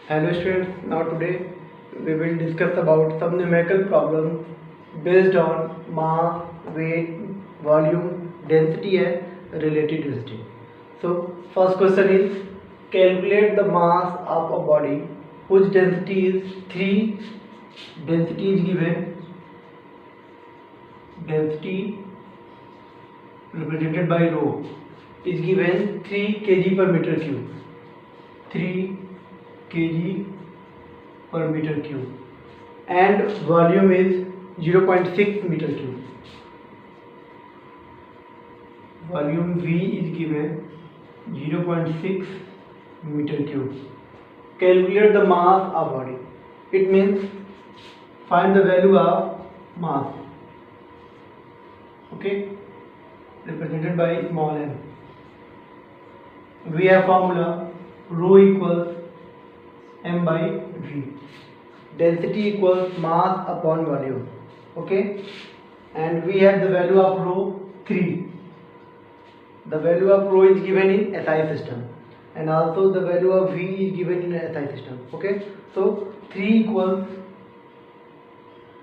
Hello students, now today we will discuss about some numerical problems based on mass, weight, volume, density and relative density. So first question is calculate the mass of a body whose density is 3. Density is given, density represented by rho is given 3 kg per meter cube. 3 kg per meter cube and volume is 0.6 meter cube. Volume V is given 0.6 meter cube. Calculate the mass of body. It means find the value of mass. Okay, represented by small m. We have formula rho equals m by v. Density equals mass upon volume. Okay, and we have the value of rho 3. The value of rho is given in SI system, and also the value of v is given in SI system. Okay, so 3 equals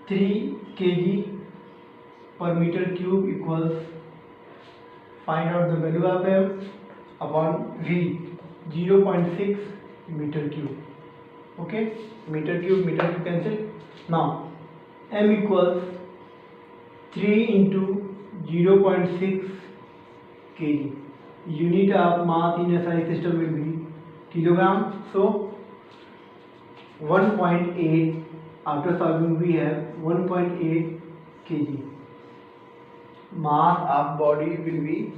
3 kg per meter cube equals, find out the value of m upon v, 0.6 meter cube. Okay, meter cube cancel. Now m equals 3 into 0.6 kg. Unit of mass in SI system will be kilogram. So 1.8, after solving we have 1.8 kg. Mass of body will be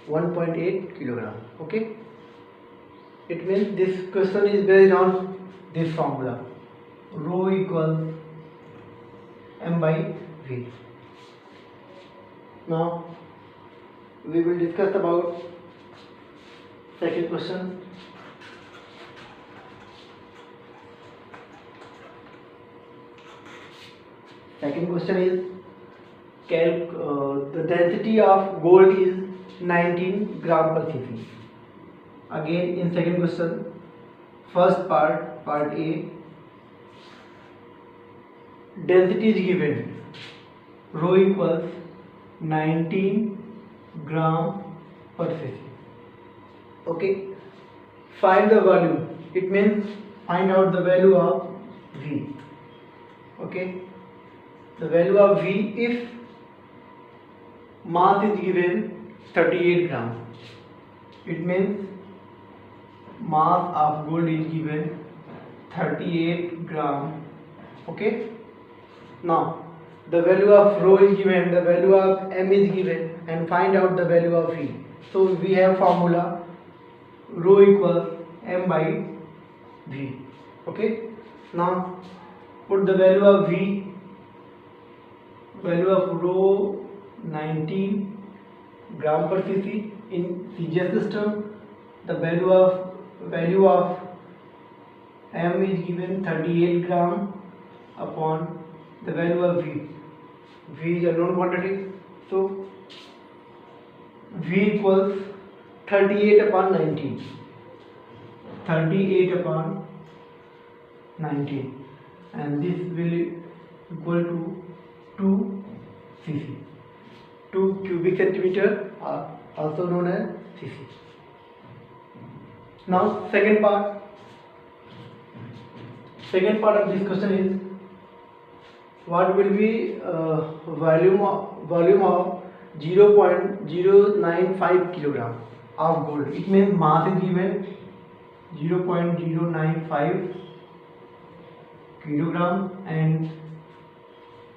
1.8 kilogram. Okay, it means this question is based on this formula rho equals m by v. Now we will discuss about second question. Second question is the density of gold is 19 gram per cc. Again in second question, first part A, density is given rho equals 19 gram per cc. Okay, find the volume. It means find out the value of V. Okay, the value of V if mass is given 38 gram. It means mass of gold is given 38 gram. Okay, now the value of rho is given, the value of m is given, and find out the value of v. So we have formula rho equals m by v. Okay, now put the value of v, value of rho 19 gram per cc in CGS system. The value of m is given 38 gram upon the value of v. V is a known quantity, so v equals 38 upon 19. 38 upon 19, and this will equal to 2 cc. 2 cubic centimeter, also known as cc. Now second part of this question is what will be volume of 0.095 kilogram of gold. It means mass is given 0.095 kilogram and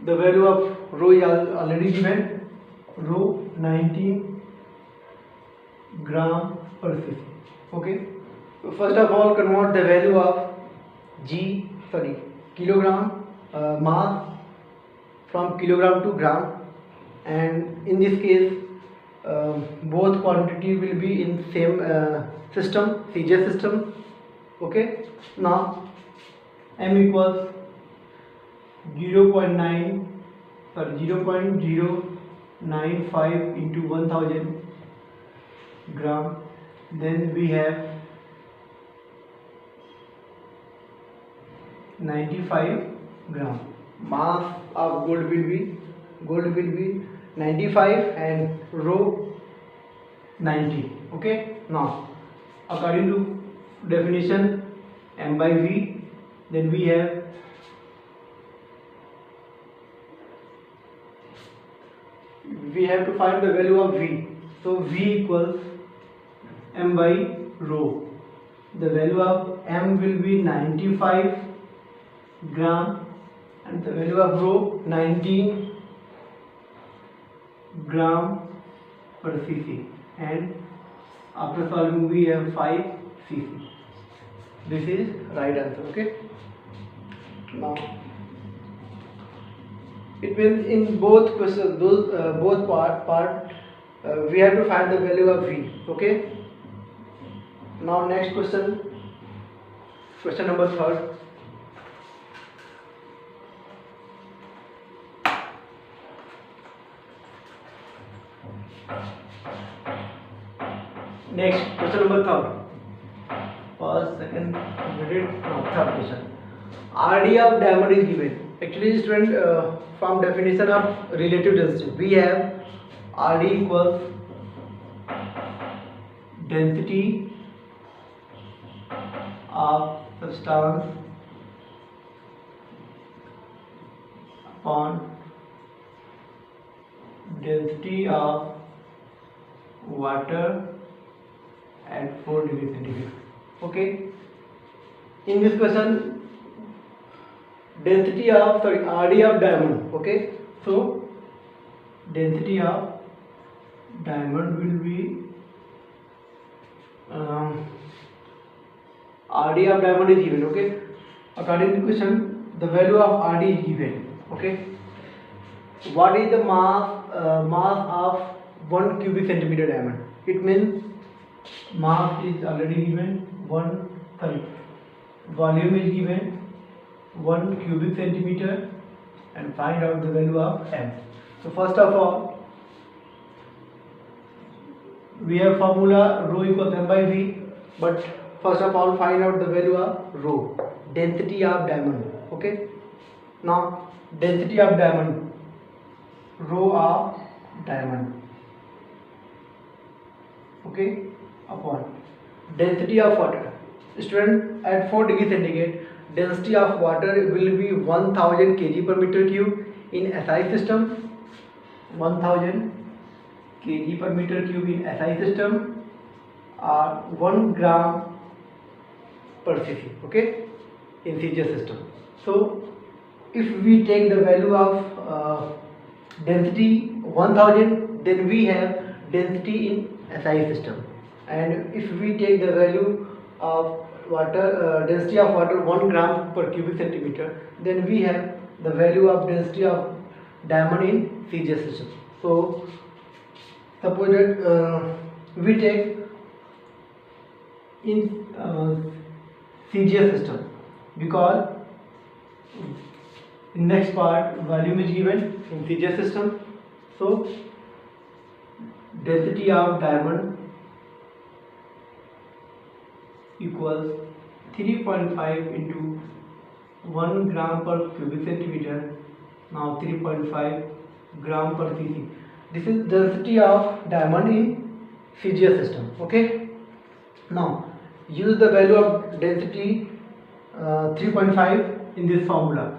the value of rho is already given, rho 19 gram per cc. Okay, so first of all convert the value of kilogram mass from kilogram to gram, and in this case both quantity will be in same system, CGS system. Okay, now m equals 0.095 into 1000 gram. Then we have 95 gram. Mass of gold will be 95 and rho 90. Okay. Now, according to definition m by v, then we have to find the value of v. So v equals m by rho. The value of m will be 95 gram and the value of rho 19 gram per cc, and after solving we have 5 cc. This is right answer. Okay. Now it means in both questions, both part we have to find the value of v. Okay. Now next question number 3. Next question number 3. First, second, third question. RD of diamond is given. Actually, student, from definition of relative density, we have RD equals density of substance upon density of water at 4 degrees centigrade. Okay. In this question, density of RD of diamond. Okay. So density of diamond will be RD of diamond is given. Okay. According to question, the value of RD is given. Okay. What is the mass of 1 cubic centimeter diamond? It means mass is already given, volume is given 1 cubic centimeter, and find out the value of m. So first of all, we have formula rho equals m by v, but first of all find out the value of rho, density of diamond. Okay. Now density of diamond, rho of diamond. Okay. Upon density of water. Student, at 4 degree centigrade, density of water will be 1000 kg per meter cube in SI system. 1000 kg per meter cube in SI system, or 1 gram per cc. Okay, in CGS system. So if we take the value of density 1000, then we have density in SI system. And if we take the value of water, density of water 1 gram per cubic centimeter, then we have the value of density of diamond in CGS system. So suppose that we take in CGS system, because in next part volume is given in CGS system. So density of diamond equals 3.5 into 1 gram per cubic centimeter. Now 3.5 gram per cc. This is density of diamond in CGS system. Okay. Now use the value of density 3.5 in this formula.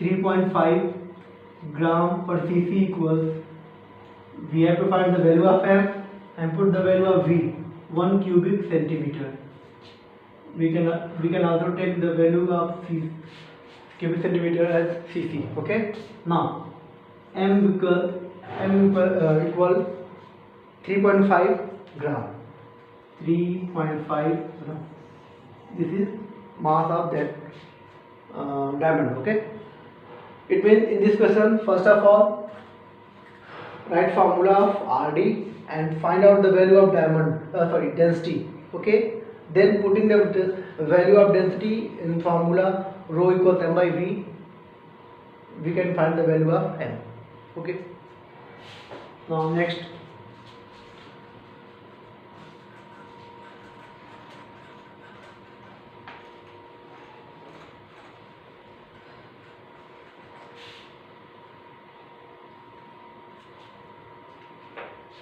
3.5 gram per cc equals, we have to find the value of m and put the value of v, 1 cubic centimeter. We can also take the value of cubic centimeter as cc. Okay. Now m equal 3.5 gram. 3.5 gram. This is mass of that diamond. Okay. It means in this question, first of all, write formula of RD and find out the value of diamond, density. Okay. Then putting the value of density in formula rho equals m by v, we can find the value of m. Okay. Now next,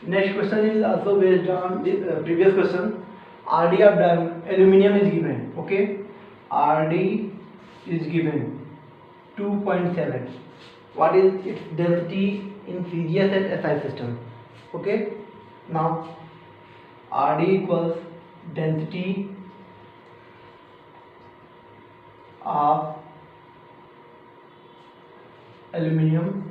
Next question is also based on the previous question. RD of aluminum is given. Okay, RD is given 2.7. What is its density in CGS and SI system? Okay, now RD equals density of aluminum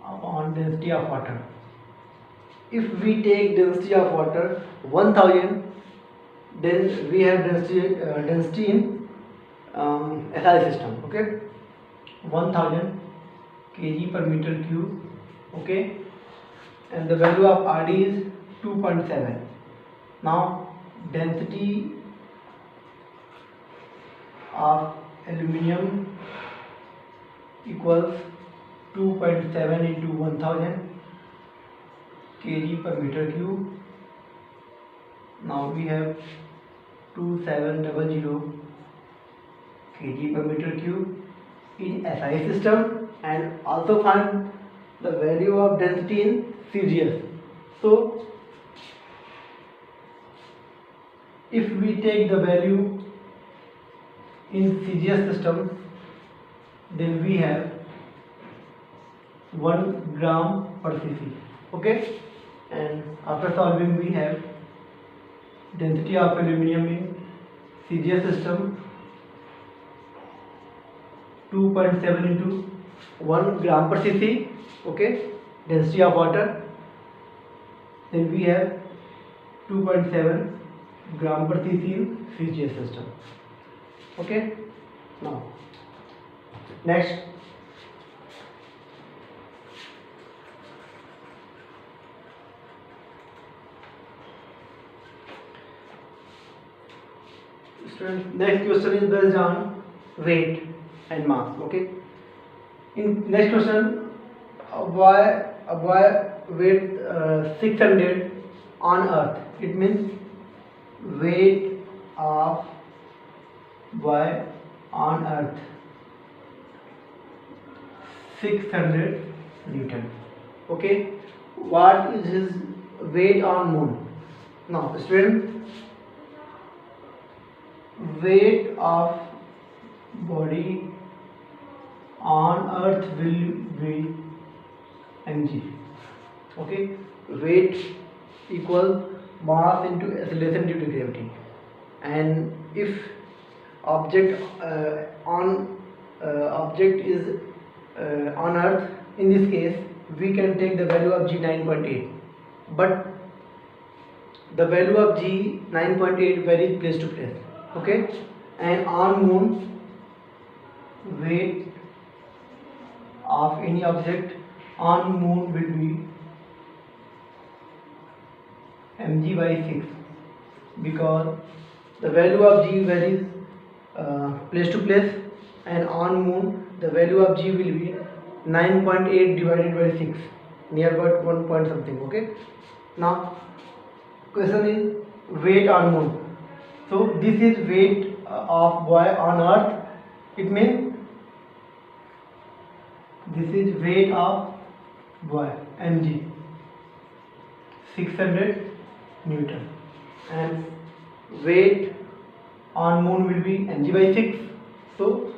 upon density of water. If we take density of water 1000, then we have density in SI system. Okay, 1000 kg per meter cube. Okay, and the value of RD is 2.7. Now density of aluminum equals 2.7 into 1000 kg per meter cube. Now we have 2700 kg per meter cube in SI system, and also find the value of density in CGS. So if we take the value in CGS system, then we have 1 gram per cc. Okay, and after solving we have density of aluminum in CGS system 2.7 into 1 gram per cc. Okay, density of water, then we have 2.7 gram per cc in CGS system. Okay, now next, next question is based on weight and mass. Okay, in next question, a boy weight 600 on earth. It means weight of boy on earth 600 Newton. Okay, what is his weight on moon? Now student, weight of body on earth will be mg. Okay, weight equals mass into acceleration due to gravity, and if object object is on earth, in this case we can take the value of g 9.8, but the value of g 9.8 varies place to place. Okay, and on moon, weight of any object on moon will be mg by 6, because the value of g varies place to place, and on moon the value of g will be 9.8 divided by 6, near about 1 point something. Okay, now question is weight on moon. So this is weight of boy on earth. It means this is weight of boy mg 600 Newton, and weight on moon will be mg by 6. So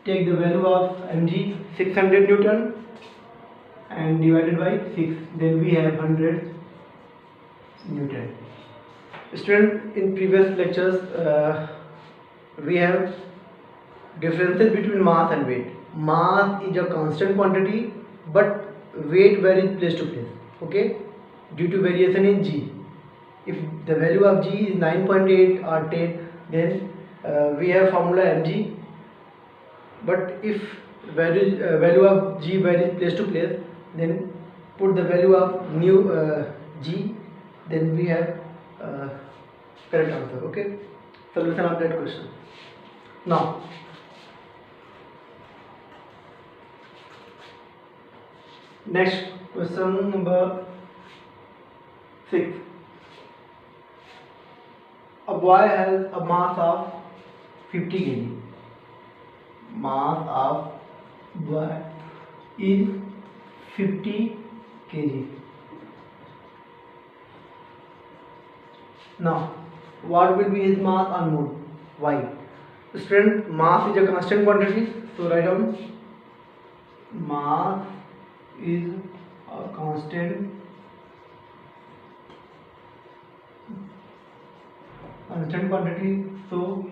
take the value of mg 600 Newton and divided by 6, then we have 100 Newton. Student, in previous lectures we have differences between mass and weight. Mass is a constant quantity, but weight varies place to place. Okay, due to variation in g. If the value of g is 9.8 or 10, then we have formula mg. But if value of g varies place to place, then put the value of new g, then we have correct answer. Okay, solution of that question. Now next question number 6. A boy has a mass of 50 kg. Mass of boy is 50 kg. Now, what will be his mass on moon? Why? Student, mass is a constant quantity, so write down mass is a constant quantity, so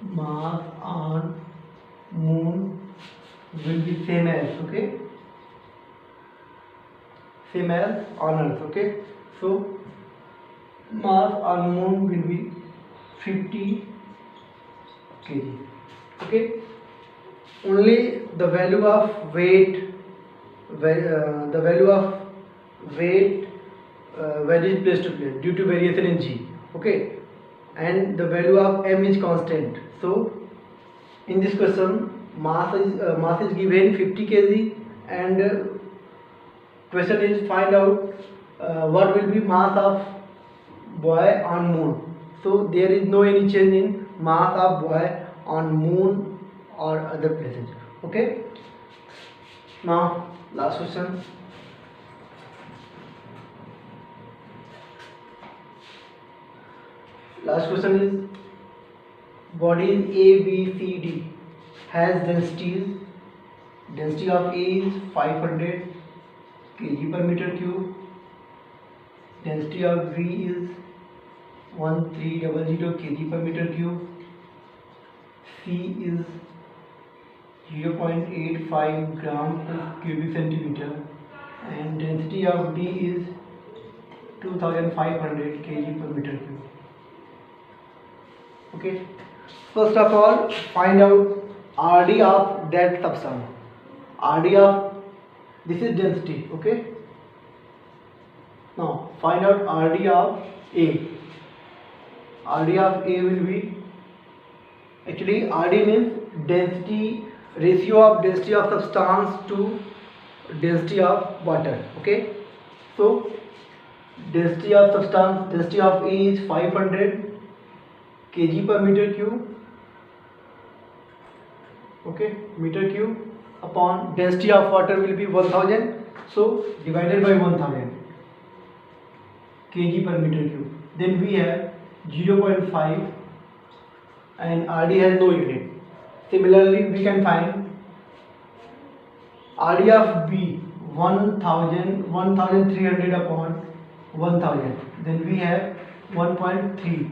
mass on moon will be same as, okay, same as on earth, okay. So mass on moon will be 50 kg, okay. Only the value of weight varies place to place due to variation in g, okay, and the value of m is constant. So in this question mass is given 50 kg, and question is find out what will be mass of boy on moon. So there is no any change in mass of boy on moon or other places, okay. Now last question. Last question is bodies A, B, C, D has densities. Density of A is 500 kg per meter cube. Density of B is 1300 kg per meter cube. C is 0.85 gram per cubic centimeter, and density of D is 2500 kg per meter cube. Okay, first of all find out RD of that substance. RD of this is density, okay. Now find out RD of A. RD of A will be, actually RD means density, ratio of density of substance to density of water, okay. So density of substance, density of A is 500 kg per meter cube, okay, meter cube, upon density of water will be 1000, so divided by 1000 kg per meter cube. Then we have 0.5 and RD has no unit. Similarly we can find RD of B 1300 upon 1000, then we have 1.3.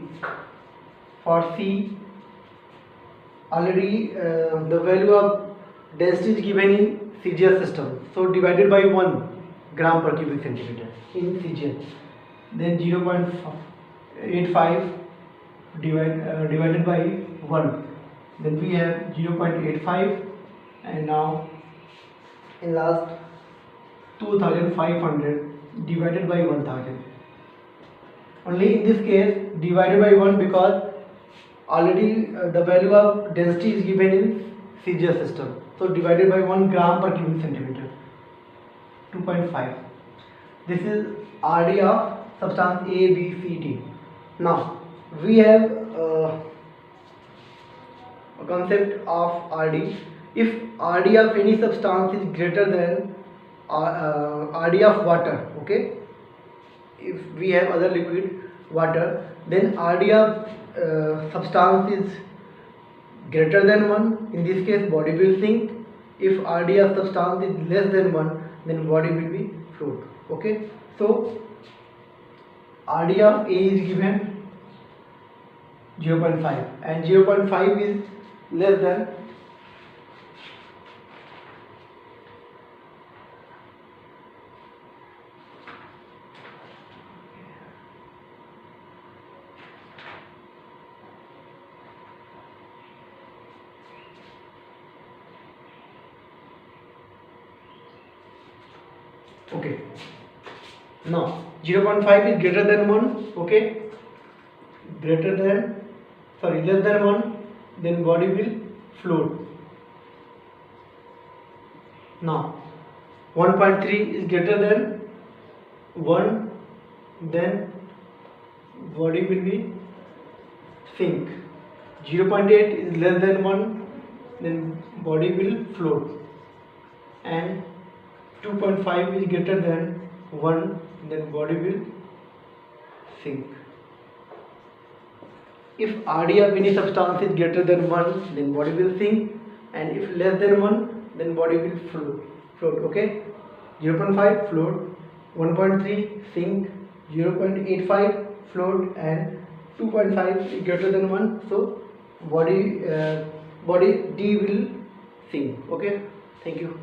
For C, already the value of density is given in CGS system, so divided by 1 gram per cubic centimeter in CGS, then 0.85 divided by 1, then we have 0.85, and now in last 2500 divided by 1000. Only in this case divided by 1 because already the value of density is given in CGS system, so divided by 1 gram per cubic centimeter, 2.5. This is RD of substance A, B, C, D. Now we have a concept of RD. If RD of any substance is greater than RD of water, okay, if we have other liquid water, then RD of substance is greater than 1, in this case body will sink. If RD of substance is less than 1, then body will be float, okay. So RD of A is given 0.5 and 0.5 is less than okay. Now 0.5 is greater than 1, okay, less than 1, then body will float. Now 1.3 is greater than 1, then body will be sink. 0.8 is less than 1, then body will float, and 2.5 is greater than 1, then body will sink. If RD of any substance is greater than 1, then body will sink, and if less than 1, then body will float. Okay, 0.5 float, 1.3 sink, 0.85 float, and 2.5 is greater than 1, so body D will sink. Okay, thank you.